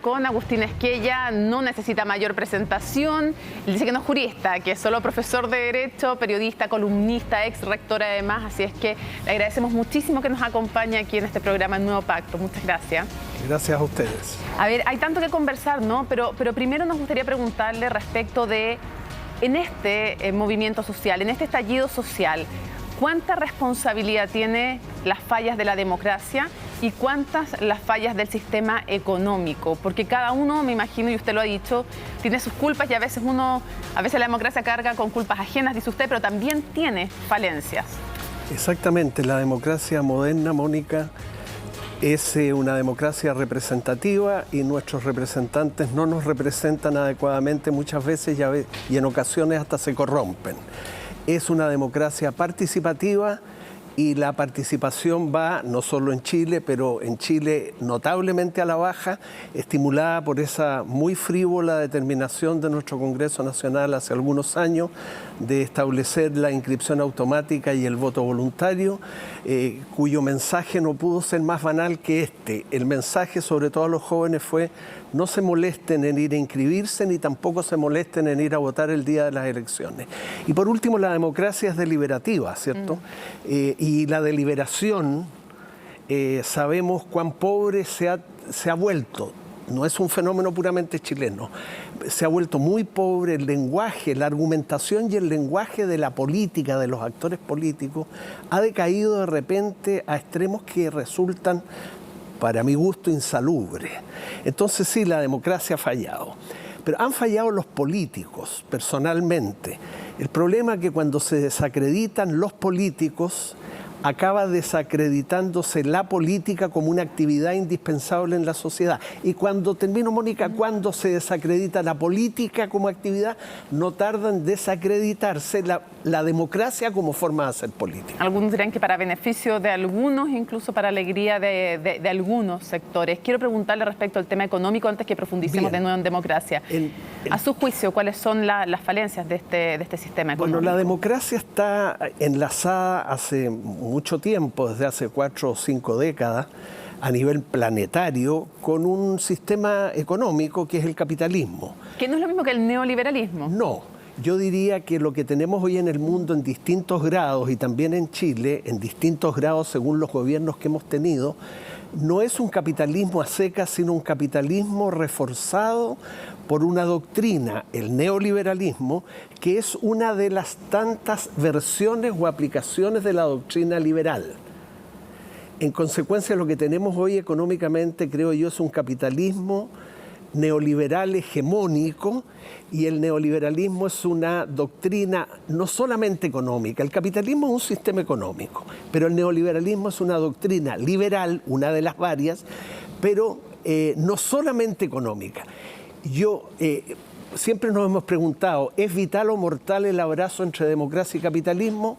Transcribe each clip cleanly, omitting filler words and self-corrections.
Con Agustín Esquella, no necesita mayor presentación. Él dice que no es jurista, que es solo profesor de Derecho, periodista, columnista, ex rector además. Así es que le agradecemos muchísimo que nos acompañe aquí en este programa El Nuevo Pacto. Muchas gracias. Gracias a ustedes. A ver, hay tanto que conversar, ¿no? Pero primero nos gustaría preguntarle respecto de, en este movimiento social, en este estallido social, ¿cuánta responsabilidad tiene las fallas de la democracia y cuántas las fallas del sistema económico? Porque cada uno, me imagino, y usted lo ha dicho, tiene sus culpas y a veces la democracia carga con culpas ajenas, dice usted, pero también tiene falencias. Exactamente, la democracia moderna, Mónica, es una democracia representativa y nuestros representantes no nos representan adecuadamente muchas veces y en ocasiones hasta se corrompen. Es una democracia participativa y la participación va no solo en Chile, pero en Chile notablemente a la baja, estimulada por esa muy frívola determinación de nuestro Congreso Nacional hace algunos años de establecer la inscripción automática y el voto voluntario, cuyo mensaje no pudo ser más banal que este. El mensaje, sobre todo a los jóvenes, fue: no se molesten en ir a inscribirse ni tampoco se molesten en ir a votar el día de las elecciones. Y por último, la democracia es deliberativa, ¿cierto? Y la deliberación, sabemos cuán pobre se ha vuelto. No es un fenómeno puramente chileno. Se ha vuelto muy pobre el lenguaje, la argumentación y el lenguaje de la política, de los actores políticos, ha decaído de repente a extremos que resultan, para mi gusto, insalubre. Entonces sí, la democracia ha fallado. Pero han fallado los políticos, personalmente. El problema es que cuando se desacreditan los políticos, acaba desacreditándose la política como una actividad indispensable en la sociedad. Y cuando cuando se desacredita la política como actividad, no tarda en desacreditarse la democracia como forma de hacer política. Algunos dirán que para beneficio de algunos, incluso para alegría de algunos sectores. Quiero preguntarle respecto al tema económico antes que profundicemos de nuevo en democracia. A su juicio, ¿cuáles son las falencias de este sistema económico? Bueno, la democracia está enlazada hace mucho tiempo, desde hace 4 o 5 décadas, a nivel planetario, con un sistema económico que es el capitalismo. ¿Que no es lo mismo que el neoliberalismo? No, yo diría que lo que tenemos hoy en el mundo en distintos grados y también en Chile, en distintos grados según los gobiernos que hemos tenido, no es un capitalismo a secas, sino un capitalismo reforzado por una doctrina, el neoliberalismo, que es una de las tantas versiones o aplicaciones de la doctrina liberal. En consecuencia, lo que tenemos hoy económicamente, creo yo, es un capitalismo neoliberal hegemónico, y el neoliberalismo es una doctrina no solamente económica. El capitalismo es un sistema económico, pero el neoliberalismo es una doctrina liberal, una de las varias, pero no solamente económica. Siempre nos hemos preguntado, ¿es vital o mortal el abrazo entre democracia y capitalismo?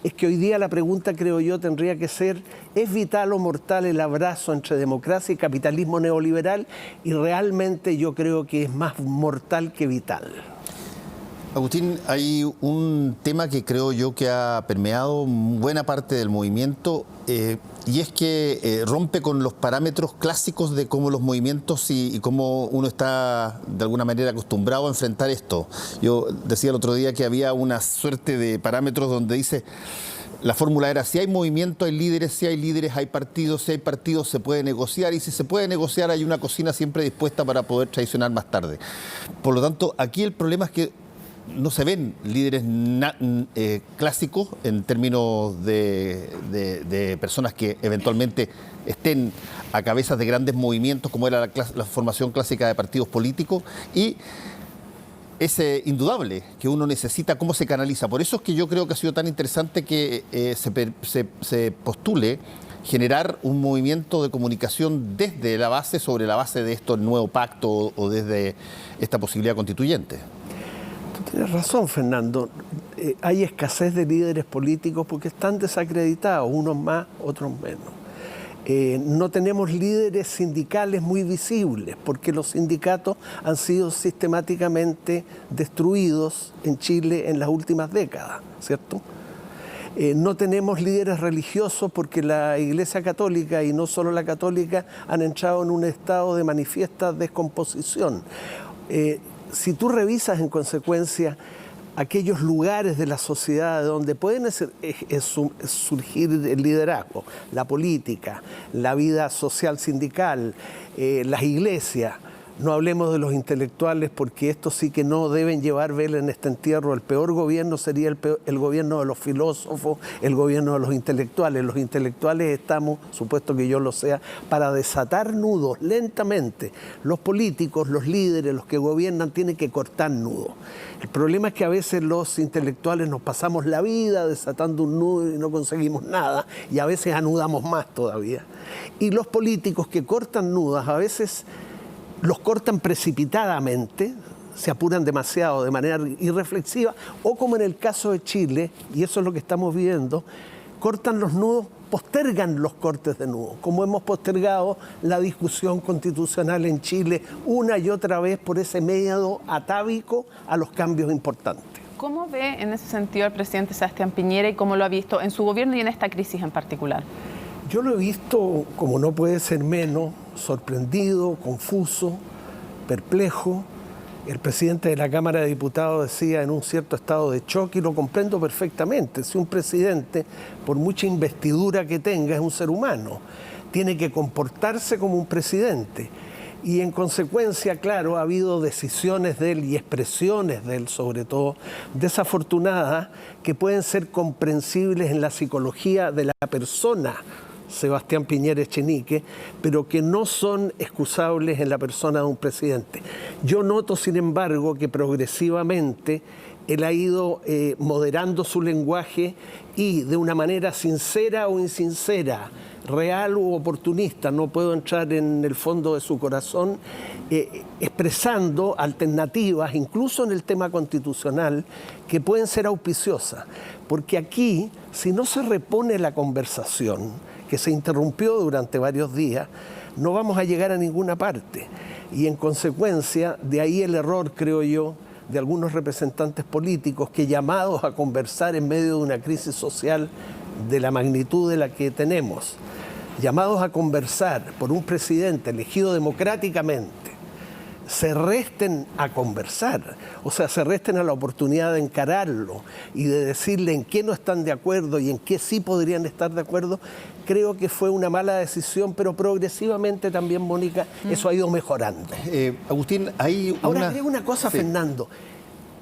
Es que hoy día la pregunta, creo yo, tendría que ser: ¿es vital o mortal el abrazo entre democracia y capitalismo neoliberal? Y realmente yo creo que es más mortal que vital. Agustín, hay un tema que creo yo que ha permeado buena parte del movimiento y es que rompe con los parámetros clásicos de cómo los movimientos y cómo uno está de alguna manera acostumbrado a enfrentar esto. Yo decía el otro día que había una suerte de parámetros donde dice: la fórmula era: si hay movimiento, hay líderes; si hay líderes, hay partidos; si hay partidos, se puede negociar; y si se puede negociar, hay una cocina siempre dispuesta para poder traicionar más tarde. Por lo tanto, aquí el problema es que no se ven líderes clásicos en términos de personas que eventualmente estén a cabezas de grandes movimientos, como era la formación clásica de partidos políticos, y es indudable que uno necesita cómo se canaliza. Por eso es que yo creo que ha sido tan interesante que se postule generar un movimiento de comunicación desde la base, sobre la base de esto, el nuevo pacto, o desde esta posibilidad constituyente. Tienes razón, Fernando. Hay escasez de líderes políticos porque están desacreditados, unos más, otros menos. No tenemos líderes sindicales muy visibles porque los sindicatos han sido sistemáticamente destruidos en Chile en las últimas décadas, ¿cierto? No tenemos líderes religiosos porque la Iglesia Católica, y no solo la católica, han entrado en un estado de manifiesta descomposición. Si tú revisas en consecuencia aquellos lugares de la sociedad donde pueden surgir el liderazgo, la política, la vida social sindical, las iglesias. No hablemos de los intelectuales porque estos sí que no deben llevar vela en este entierro. El peor gobierno sería el gobierno de los filósofos, el gobierno de los intelectuales. Los intelectuales estamos, supuesto que yo lo sea, para desatar nudos lentamente. Los políticos, los líderes, los que gobiernan tienen que cortar nudos. El problema es que a veces los intelectuales nos pasamos la vida desatando un nudo y no conseguimos nada, y a veces anudamos más todavía. Y los políticos que cortan nudos a veces los cortan precipitadamente, se apuran demasiado de manera irreflexiva, o como en el caso de Chile, y eso es lo que estamos viendo, cortan los nudos, postergan los cortes de nudos, como hemos postergado la discusión constitucional en Chile una y otra vez por ese miedo atávico a los cambios importantes. ¿Cómo ve en ese sentido al presidente Sebastián Piñera y cómo lo ha visto en su gobierno y en esta crisis en particular? Yo lo he visto, como no puede ser menos, sorprendido, confuso, perplejo. El presidente de la Cámara de Diputados decía en un cierto estado de choque, y lo comprendo perfectamente. Si un presidente, por mucha investidura que tenga, es un ser humano, tiene que comportarse como un presidente. Y en consecuencia, claro, ha habido decisiones de él y expresiones de él, sobre todo, desafortunadas, que pueden ser comprensibles en la psicología de la persona Sebastián Piñera Echenique, pero que no son excusables en la persona de un presidente. Yo noto, sin embargo, que progresivamente él ha ido moderando su lenguaje y de una manera sincera o insincera, real u oportunista, no puedo entrar en el fondo de su corazón, expresando alternativas, incluso en el tema constitucional, que pueden ser auspiciosas. Porque aquí, si no se repone la conversación, que se interrumpió durante varios días, no vamos a llegar a ninguna parte. Y en consecuencia, de ahí el error, creo yo, de algunos representantes políticos que, llamados a conversar en medio de una crisis social de la magnitud de la que tenemos, llamados a conversar por un presidente elegido democráticamente, se resten a conversar, o sea, se resten a la oportunidad de encararlo y de decirle en qué no están de acuerdo y en qué sí podrían estar de acuerdo. Creo que fue una mala decisión, pero progresivamente también, Mónica, eso ha ido mejorando. Agustín, hay Ahora, creo una cosa, sí. Fernando.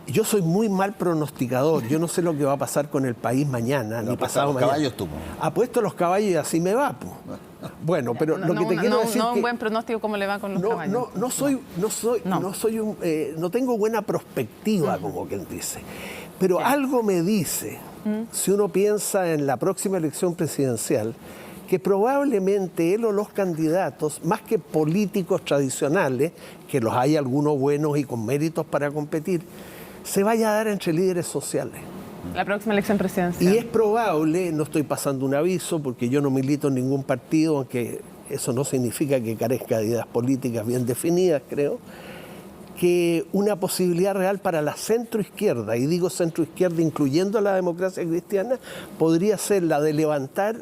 Yo soy muy mal pronosticador. Yo no sé lo que va a pasar con el país mañana, ni pasado mañana. Caballos tú. Apuesto a los caballos y así me va. Bueno, pero lo que te quiero decir no que un buen pronóstico cómo le va con los caballos. No tengo buena perspectiva, como quien dice. Pero algo me dice, si uno piensa en la próxima elección presidencial, que probablemente él o los candidatos, más que políticos tradicionales, que los hay algunos buenos y con méritos para competir, se vaya a dar entre líderes sociales. La próxima elección presidencial. Y es probable, no estoy pasando un aviso porque yo no milito en ningún partido, aunque eso no significa que carezca de ideas políticas bien definidas, creo, que una posibilidad real para la centroizquierda, y digo centroizquierda incluyendo a la Democracia Cristiana, podría ser la de levantar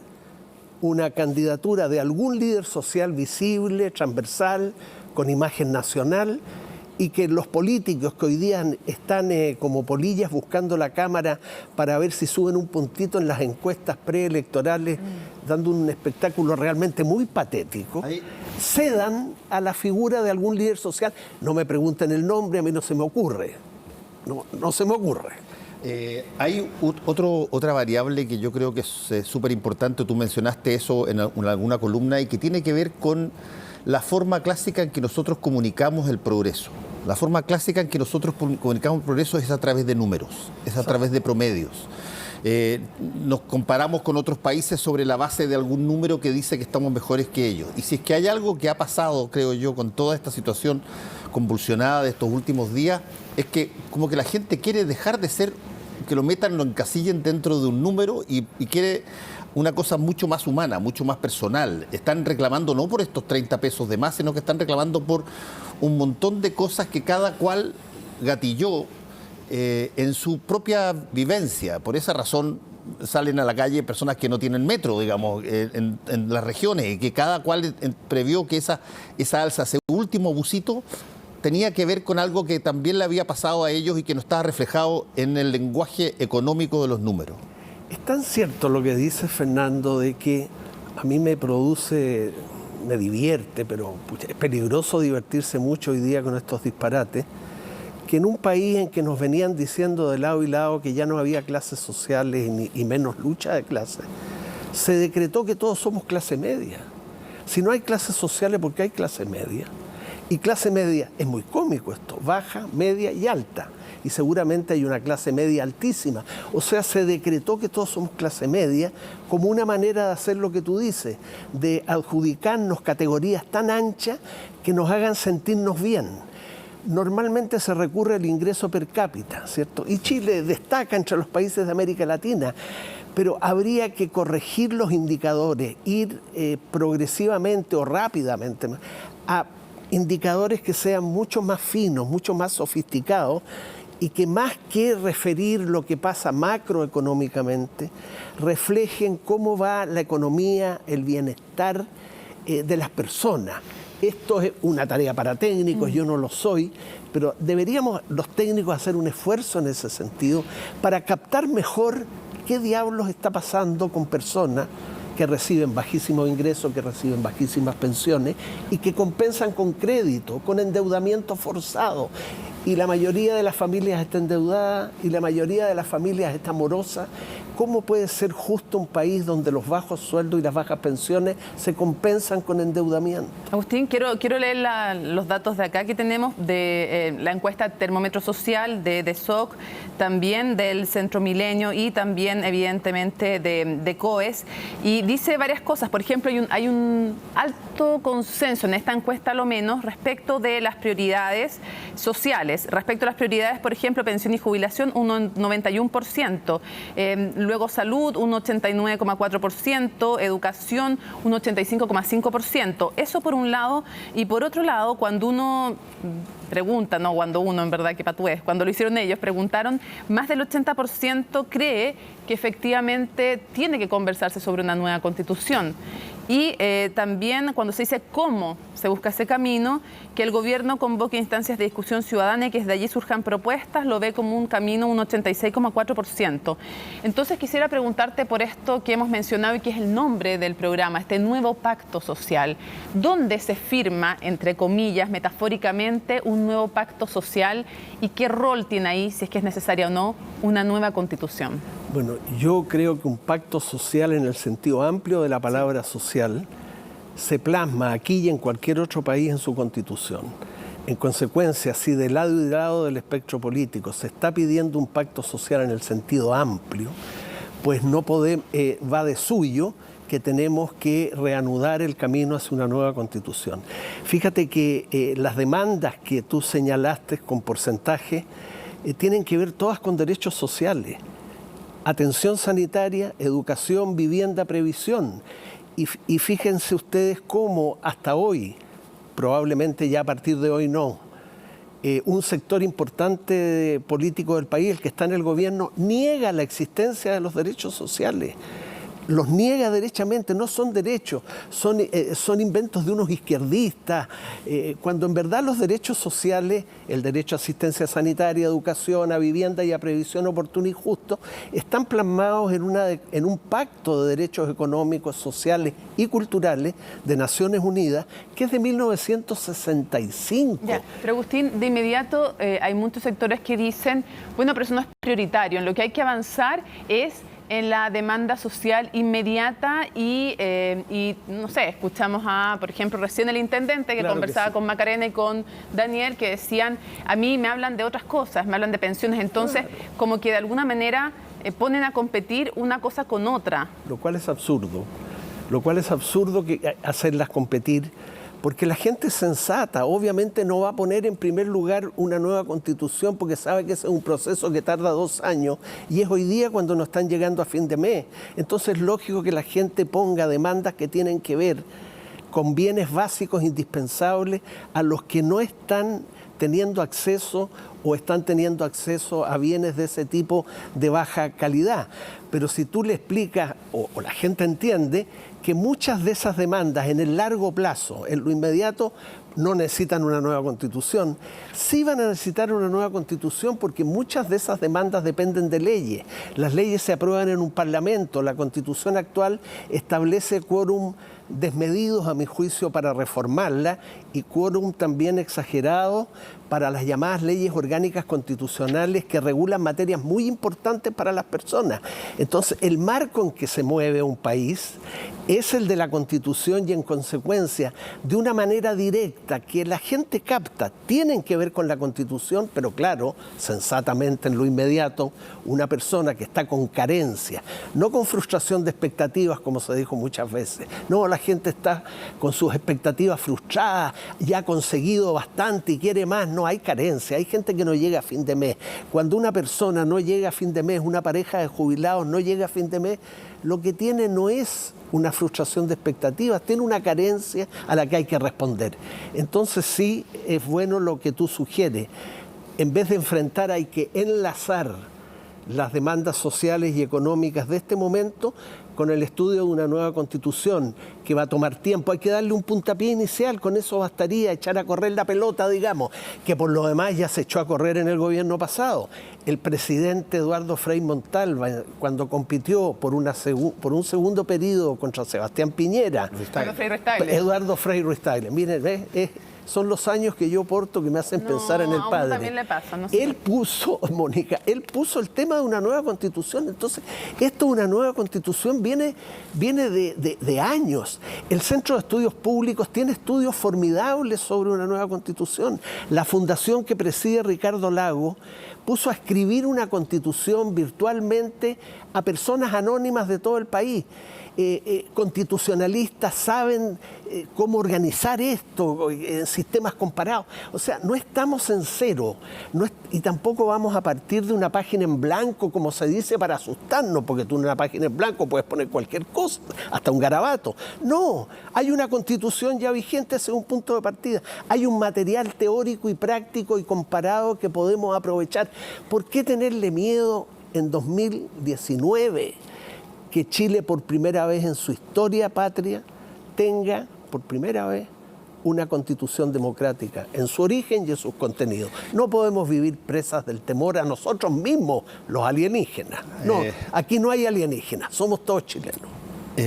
una candidatura de algún líder social visible, transversal, con imagen nacional, y que los políticos que hoy día están como polillas buscando la cámara para ver si suben un puntito en las encuestas preelectorales, dando un espectáculo realmente muy patético, cedan a la figura de algún líder social. No me pregunten el nombre, a mí no se me ocurre. No se me ocurre. Hay otra variable que yo creo que es súper importante, tú mencionaste eso en alguna columna, y que tiene que ver con la forma clásica en que nosotros comunicamos el progreso. La forma clásica en que nosotros comunicamos el progreso es a través de números, es a través de promedios. Nos comparamos con otros países sobre la base de algún número que dice que estamos mejores que ellos. Y si es que hay algo que ha pasado, creo yo, con toda esta situación convulsionada de estos últimos días, es que como que la gente quiere dejar de ser, que lo metan, lo encasillen dentro de un número y quiere una cosa mucho más humana, mucho más personal. Están reclamando no por estos 30 pesos de más, sino que están reclamando por un montón de cosas que cada cual gatilló en su propia vivencia. Por esa razón, salen a la calle personas que no tienen metro, digamos, en las regiones, y que cada cual previó que esa alza, ese último busito, tenía que ver con algo que también le había pasado a ellos y que no estaba reflejado en el lenguaje económico de los números. Es tan cierto lo que dice Fernando, de que a mí me divierte, pero es peligroso divertirse mucho hoy día con estos disparates, que en un país en que nos venían diciendo de lado y lado que ya no había clases sociales y menos lucha de clases, se decretó que todos somos clase media. Si no hay clases sociales, ¿por qué hay clase media? Y clase media, es muy cómico esto, baja, media y alta. Y seguramente hay una clase media altísima. O sea, se decretó que todos somos clase media como una manera de hacer lo que tú dices, de adjudicarnos categorías tan anchas que nos hagan sentirnos bien. Normalmente se recurre al ingreso per cápita, ¿cierto? Y Chile destaca entre los países de América Latina, pero habría que corregir los indicadores, ir progresivamente o rápidamente a indicadores que sean mucho más finos, mucho más sofisticados, y que más que referir lo que pasa macroeconómicamente, reflejen cómo va la economía, el bienestar de las personas. Esto es una tarea para técnicos, yo no lo soy, pero deberíamos los técnicos hacer un esfuerzo en ese sentido para captar mejor qué diablos está pasando con personas que reciben bajísimos ingresos, que reciben bajísimas pensiones y que compensan con crédito, con endeudamiento forzado. Y la mayoría de las familias está endeudada y la mayoría de las familias está morosa. ¿Cómo puede ser justo un país donde los bajos sueldos y las bajas pensiones se compensan con endeudamiento? Agustín, quiero leer los datos de acá que tenemos de la encuesta Termómetro Social de SOC, también del Centro Milenio y también, evidentemente, de COES. Y dice varias cosas. Por ejemplo, hay un alto consenso en esta encuesta, a lo menos, respecto de las prioridades sociales. Respecto a las prioridades, por ejemplo, pensión y jubilación, un 91%. Luego salud, un 89,4%, educación, un 85,5%. Eso por un lado. Y por otro lado, cuando uno pregunta, no cuando uno, en verdad, que patúes, cuando lo hicieron ellos, preguntaron, más del 80% cree que efectivamente tiene que conversarse sobre una nueva constitución. Y también cuando se dice cómo se busca ese camino, que el gobierno convoque instancias de discusión ciudadana y que desde allí surjan propuestas, lo ve como un camino un 86,4%. Entonces quisiera preguntarte por esto que hemos mencionado y que es el nombre del programa, este nuevo pacto social. ¿Dónde se firma, entre comillas, metafóricamente, un nuevo pacto social y qué rol tiene ahí, si es que es necesaria o no, una nueva constitución? Bueno, yo creo que un pacto social en el sentido amplio de la palabra social se plasma aquí y en cualquier otro país en su constitución. En consecuencia, si de lado y de lado del espectro político se está pidiendo un pacto social en el sentido amplio, pues no va de suyo que tenemos que reanudar el camino hacia una nueva constitución. Fíjate que las demandas que tú señalaste con porcentaje tienen que ver todas con derechos sociales. Atención sanitaria, educación, vivienda, previsión. Y fíjense ustedes cómo hasta hoy, probablemente ya a partir de hoy no, un sector importante político del país, el que está en el gobierno, niega la existencia de los derechos sociales. Los niega derechamente, no son derechos, son inventos de unos izquierdistas, cuando en verdad los derechos sociales, el derecho a asistencia sanitaria, a educación, a vivienda y a previsión oportuna y justo, están plasmados en un pacto de derechos económicos, sociales y culturales de Naciones Unidas, que es de 1965. Ya, pero Agustín, de inmediato hay muchos sectores que dicen, bueno, pero eso no es prioritario, en lo que hay que avanzar es en la demanda social inmediata y no sé, escuchamos por ejemplo, recién el intendente que conversaba con Macarena y con Daniel, que decían, a mí me hablan de otras cosas, me hablan de pensiones, entonces como que de alguna manera ponen a competir una cosa con otra. Lo cual es absurdo que hacerlas competir, porque la gente sensata obviamente no va a poner en primer lugar una nueva constitución porque sabe que ese es un proceso que tarda 2 años y es hoy día cuando nos están llegando a fin de mes. Entonces es lógico que la gente ponga demandas que tienen que ver con bienes básicos indispensables a los que no están teniendo acceso o están teniendo acceso a bienes de ese tipo de baja calidad. Pero si tú le explicas, o la gente entiende, que muchas de esas demandas en el largo plazo, en lo inmediato, no necesitan una nueva constitución. Sí van a necesitar una nueva constitución porque muchas de esas demandas dependen de leyes. Las leyes se aprueban en un parlamento. La constitución actual establece quórum desmedidos, a mi juicio, para reformarla y quórum también exagerado para las llamadas leyes orgánicas constitucionales que regulan materias muy importantes para las personas. Entonces, el marco en que se mueve un país es el de la Constitución y, en consecuencia, de una manera directa que la gente capta, tienen que ver con la Constitución, pero claro, sensatamente en lo inmediato, una persona que está con carencia, no con frustración de expectativas, como se dijo muchas veces, no, la gente está con sus expectativas frustradas, ya ha conseguido bastante y quiere más. No, hay carencia, hay gente que no llega a fin de mes. Cuando una persona no llega a fin de mes, una pareja de jubilados no llega a fin de mes, lo que tiene no es una frustración de expectativas, tiene una carencia a la que hay que responder. Entonces sí, es bueno lo que tú sugieres. En vez de enfrentar, hay que enlazar las demandas sociales y económicas de este momento con el estudio de una nueva constitución que va a tomar tiempo. Hay que darle un puntapié inicial, con eso bastaría, echar a correr la pelota, digamos, que por lo demás ya se echó a correr en el gobierno pasado. El presidente Eduardo Frei Montalva, cuando compitió por un segundo periodo contra Sebastián Piñera, Eduardo Frei Ruiz-Tagle, miren, son los años que yo porto que me hacen pensar en el padre. También le pasa, no sé. Él puso, Mónica, el tema de una nueva constitución. Entonces, esto de una nueva constitución viene de años. El Centro de Estudios Públicos tiene estudios formidables sobre una nueva constitución. La fundación que preside Ricardo Lago puso a escribir una constitución virtualmente a personas anónimas de todo el país. Constitucionalistas saben cómo organizar esto en sistemas comparados. O sea, no estamos en cero y tampoco vamos a partir de una página en blanco, como se dice, para asustarnos, porque tú en una página en blanco puedes poner cualquier cosa, hasta un garabato. No, hay una constitución ya vigente, ese es un punto de partida. Hay un material teórico y práctico y comparado que podemos aprovechar. ¿Por qué tenerle miedo en 2019? Que Chile por primera vez en su historia patria tenga por primera vez una constitución democrática en su origen y en sus contenidos. No podemos vivir presas del temor a nosotros mismos, los alienígenas. No, aquí no hay alienígenas, somos todos chilenos.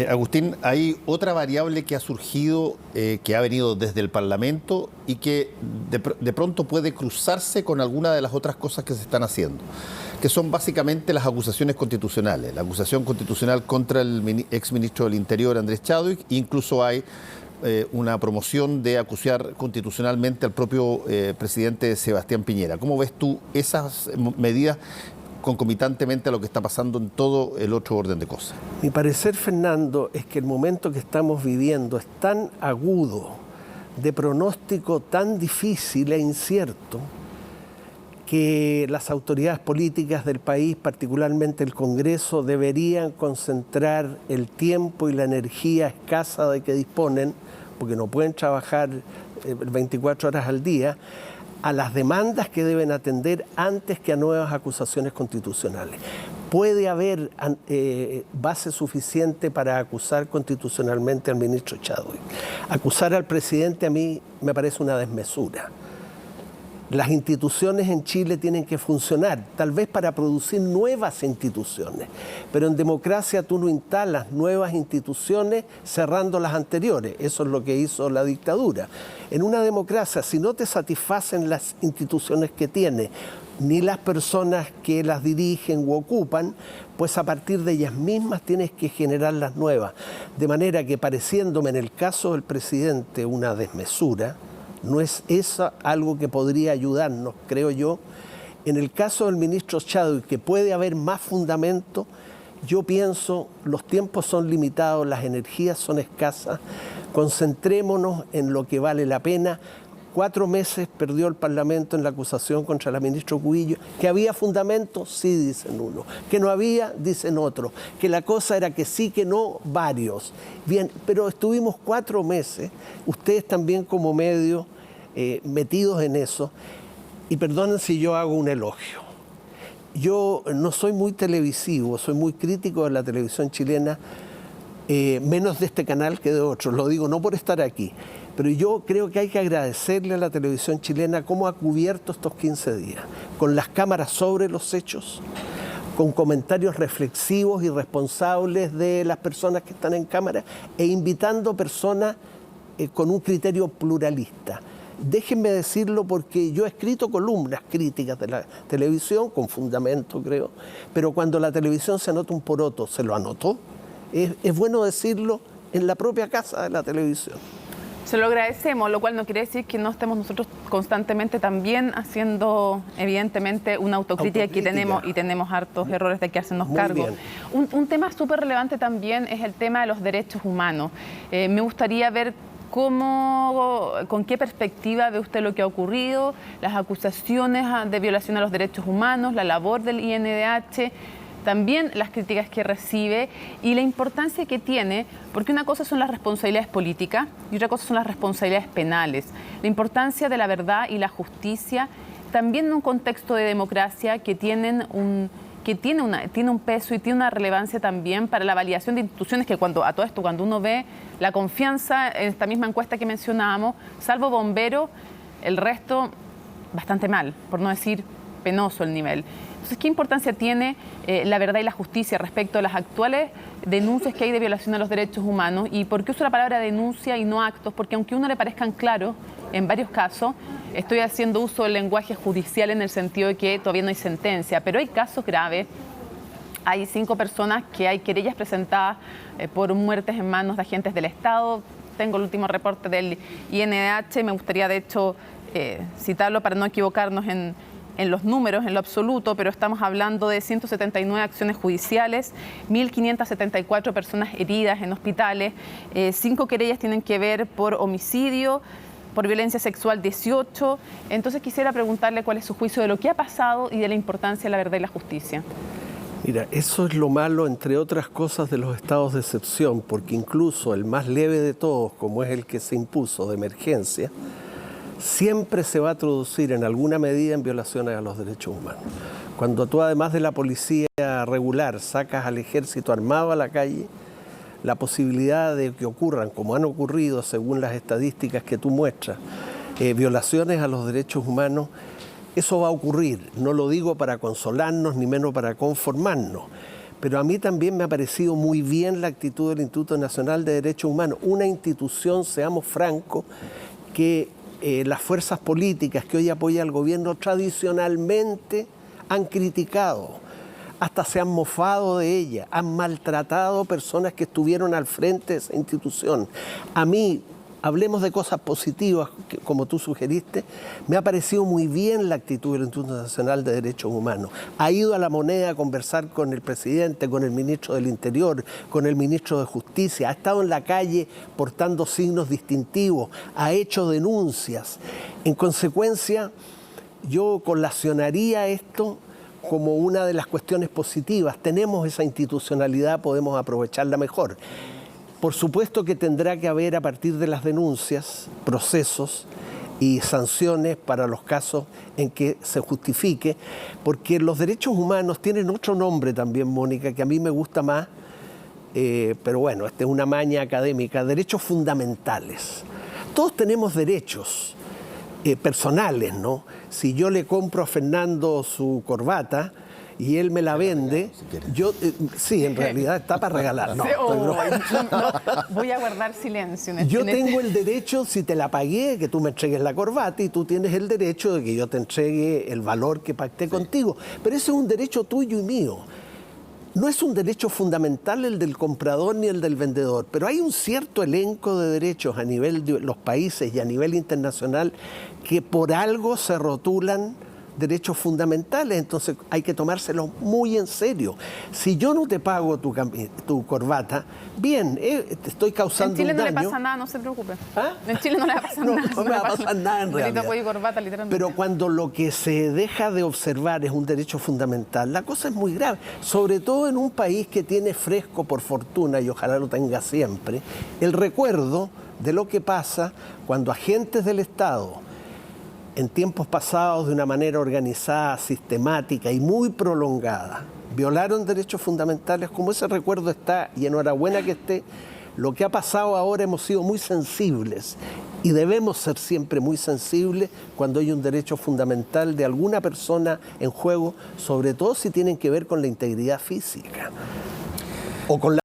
Agustín, hay otra variable que ha surgido, que ha venido desde el Parlamento y que de pronto puede cruzarse con alguna de las otras cosas que se están haciendo, que son básicamente las acusaciones constitucionales. La acusación constitucional contra el exministro del Interior, Andrés Chadwick, incluso hay una promoción de acusar constitucionalmente al propio presidente Sebastián Piñera. ¿Cómo ves tú esas medidas concomitantemente a lo que está pasando en todo el otro orden de cosas? Mi parecer, Fernando, es que el momento que estamos viviendo es tan agudo, de pronóstico tan difícil e incierto, que las autoridades políticas del país, particularmente el Congreso, deberían concentrar el tiempo y la energía escasa de que disponen, porque no pueden trabajar 24 horas al día, a las demandas que deben atender antes que a nuevas acusaciones constitucionales. Puede haber base suficiente para acusar constitucionalmente al ministro Chadwick. Acusar al presidente a mí me parece una desmesura. Las instituciones en Chile tienen que funcionar, tal vez para producir nuevas instituciones, pero en democracia tú no instalas nuevas instituciones cerrando las anteriores. Eso es lo que hizo la dictadura. En una democracia, si no te satisfacen las instituciones que tiene, ni las personas que las dirigen u ocupan, pues a partir de ellas mismas tienes que generar las nuevas. De manera que, pareciéndome en el caso del presidente una desmesura, no es eso algo que podría ayudarnos, creo yo. En el caso del ministro Chadwick, que puede haber más fundamento, yo pienso, los tiempos son limitados, las energías son escasas, concentrémonos en lo que vale la pena, 4 meses perdió el Parlamento en la acusación contra la ministra Cubillos. ¿Que había fundamento? Sí, dicen uno. ¿Que no había? Dicen otros. Que la cosa era que sí, que no, varios. Bien, pero estuvimos 4 meses, ustedes también como medio, metidos en eso. Y perdonen si yo hago un elogio. Yo no soy muy televisivo, soy muy crítico de la televisión chilena, menos de este canal que de otros. Lo digo no por estar aquí. Pero yo creo que hay que agradecerle a la televisión chilena cómo ha cubierto estos 15 días, con las cámaras sobre los hechos, con comentarios reflexivos y responsables de las personas que están en cámara e invitando personas con un criterio pluralista. Déjenme decirlo porque yo he escrito columnas críticas de la televisión, con fundamento creo, pero cuando la televisión se anota un poroto, ¿se lo anotó? Es bueno decirlo en la propia casa de la televisión. Se lo agradecemos, lo cual no quiere decir que no estemos nosotros constantemente también haciendo, evidentemente, una autocrítica. Que tenemos hartos errores de que hacernos cargo. Un tema súper relevante también es el tema de los derechos humanos. Me gustaría ver con qué perspectiva ve usted lo que ha ocurrido, las acusaciones de violación a los derechos humanos, la labor del INDH, también las críticas que recibe y la importancia que tiene, porque una cosa son las responsabilidades políticas y otra cosa son las responsabilidades penales. La importancia de la verdad y la justicia, también en un contexto de democracia que tiene un peso y tiene una relevancia también para la validación de instituciones que cuando uno ve la confianza en esta misma encuesta que mencionábamos, salvo bomberos, el resto bastante mal, por no decir penoso el nivel. Entonces, ¿qué importancia tiene la verdad y la justicia respecto a las actuales denuncias que hay de violación a los derechos humanos? ¿Y por qué uso la palabra denuncia y no actos? Porque aunque a uno le parezcan claros, en varios casos, estoy haciendo uso del lenguaje judicial en el sentido de que todavía no hay sentencia, pero hay casos graves. Hay 5 personas que hay querellas presentadas por muertes en manos de agentes del Estado. Tengo el último reporte del INDH, me gustaría de hecho citarlo para no equivocarnos en los números, en lo absoluto, pero estamos hablando de 179 acciones judiciales, 1.574 personas heridas en hospitales, 5 querellas tienen que ver por homicidio, por violencia sexual 18. Entonces quisiera preguntarle cuál es su juicio de lo que ha pasado y de la importancia de la verdad y la justicia. Mira, eso es lo malo, entre otras cosas, de los estados de excepción, porque incluso el más leve de todos, como es el que se impuso de emergencia, siempre se va a traducir en alguna medida en violaciones a los derechos humanos. Cuando tú, además de la policía regular, sacas al ejército armado a la calle, la posibilidad de que ocurran, como han ocurrido según las estadísticas que tú muestras, violaciones a los derechos humanos, eso va a ocurrir. No lo digo para consolarnos, ni menos para conformarnos. Pero a mí también me ha parecido muy bien la actitud del Instituto Nacional de Derechos Humanos, una institución, seamos francos, que las fuerzas políticas que hoy apoyan al gobierno tradicionalmente han criticado, hasta se han mofado de ella, han maltratado personas que estuvieron al frente de esa institución. A mí, hablemos de cosas positivas, como tú sugeriste, me ha parecido muy bien la actitud del Instituto Nacional de Derechos Humanos. Ha ido a La Moneda a conversar con el presidente, con el ministro del Interior, con el ministro de Justicia, ha estado en la calle portando signos distintivos, ha hecho denuncias. En consecuencia, yo colacionaría esto como una de las cuestiones positivas. Tenemos esa institucionalidad, podemos aprovecharla mejor. Por supuesto que tendrá que haber, a partir de las denuncias, procesos y sanciones para los casos en que se justifique, porque los derechos humanos tienen otro nombre también, Mónica, que a mí me gusta más, pero bueno, esta es una maña académica, derechos fundamentales. Todos tenemos derechos personales, ¿no? Si yo le compro a Fernando su corbata y él me la vende, yo sí, en realidad está para regalar. No, voy a guardar silencio. Yo tengo el derecho, si te la pagué, que tú me entregues la corbata, y tú tienes el derecho de que yo te entregue el valor que pacté contigo. Pero ese es un derecho tuyo y mío. No es un derecho fundamental el del comprador ni el del vendedor, pero hay un cierto elenco de derechos a nivel de los países y a nivel internacional que por algo se rotulan derechos fundamentales, entonces hay que tomárselos muy en serio. Si yo no te pago tu corbata, bien, te estoy causando un daño. En Chile no le pasa nada, no se preocupe. ¿Ah? En Chile no le va a pasar nada. No me va a pasar nada en realidad. Cuello y corbata, literalmente. Pero cuando lo que se deja de observar es un derecho fundamental, la cosa es muy grave. Sobre todo en un país que tiene fresco, por fortuna, y ojalá lo tenga siempre, el recuerdo de lo que pasa cuando agentes del Estado, en tiempos pasados de una manera organizada, sistemática y muy prolongada, violaron derechos fundamentales. Como ese recuerdo está, y enhorabuena que esté, lo que ha pasado ahora hemos sido muy sensibles y debemos ser siempre muy sensibles cuando hay un derecho fundamental de alguna persona en juego, sobre todo si tienen que ver con la integridad física o con la